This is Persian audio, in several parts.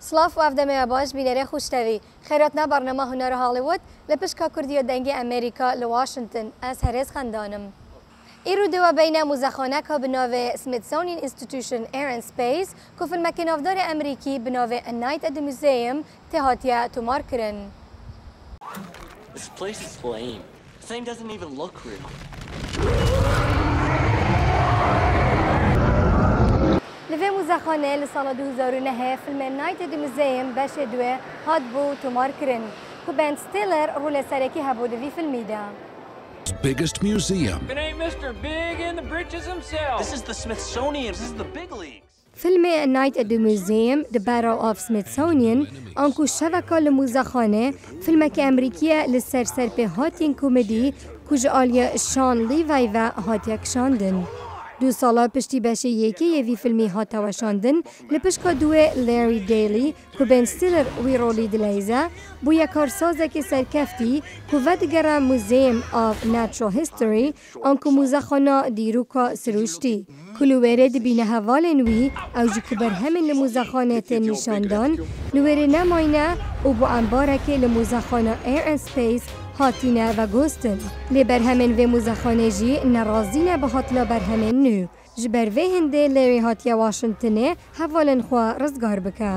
سلاف و افدمه باش بینره خوشتوی خیراتنا برنامه هنر هالیوود لپشکا کردی و دنگ امریکا لواشنطن از هرز خندانم. ایرو دو بین موزخانه که بناو سمیتسونیان اینستیتوشن ایر اند سپیس که فیلم کنافدار امریکی بناو نایت ات موزیم تهاتیا تومار کرن. This place is lame. The thing doesn't even look real. لفه موزخانه لسال 2009 فیلم نایت ات موزیم بش دوه هاد بو تومار کرن که بن ستیلر رول سرکی هبود وی فیلمی دا. Biggest museum. It ain't Mr. Big in the britches himself. This is the Smithsonian. This is the big leagues. فیلم نایت ات موزیم The Battle of Smithsonian آنکو شبکه لموزخانه فیلم که امریکیه لسر سرپه هاتین کومدی کج آلیا شان لیوی و هاتیا کشاندن. 2 سالا پشتی بشه یکی یوی فیلمی هاتا وشاندن لپشکا دوه لاری دیلی که بن ستیلر وی رولی دلیزه بو یک کارسازه که سرکفتی که ودگره موزیم آف ناترال هیستوری آنکو موزخانه دیروکا سروشتی کلووره دبینه حوالن وی او جو که برهمن لموزخانه تن نشاندان لوره نماینه او بو انباره که لموزخانه ایر اند سپیس هاتینه و گوستن لی برهمن و موزخانه جی نرازینه به هاتلا برهمن نو جبر و هنده لری هاتیا واشنطنه حوالن خواه رزگار بکه.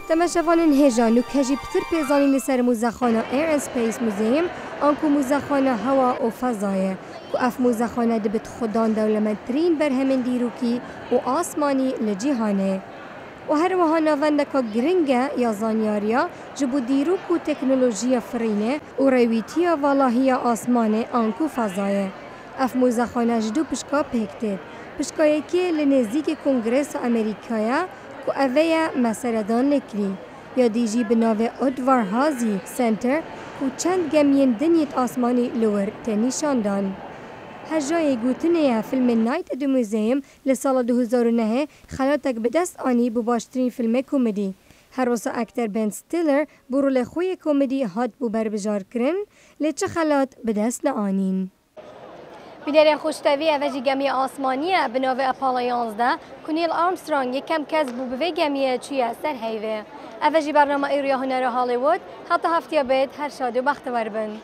تماشاوانن هجانو کجی پتر پیزانی لسر موزخانه ایر اند سپیس موزیم آنکو موزخانه هوا و فضایه و اف موزخانه دبت خودان دولمترین برهمن دیروکی و آسمانی لجیهانه و هر وها نواندکا گرنگه یا زانیاریا جبو دیروک و تکنولوژیا فرینه و رویتیا والهی آسمانه آنکو فضایه اف موزخانه جدو پشکا پکتید پشکایی که لنزدیک کنگرس امریکایه که اوه مسردان لکری یا دیجی بناوه ادوار هازی سنتر که چند گمین دنیت آسمانی لور تنیشاندان. هجای گوتنه فیلم نایت ات موزیم لسال 2009 خلاتک به دست آنی بو باشترین فیلم کومدی. هر روز اکتر بن ستیلر برول خوی کومدی هات بو بربجار کرن لیچه خلات به دست نآنین. بیدر خوشتوی اوجی گمی آسمانیه بناو اپالا 11 کنیل آرمسترانگ یکم کس بو به گمیه چیه سر هیوه. اوجی برنامه ایریا هنر هالیوود حتی هفته بعد هر شاد و بختور بند.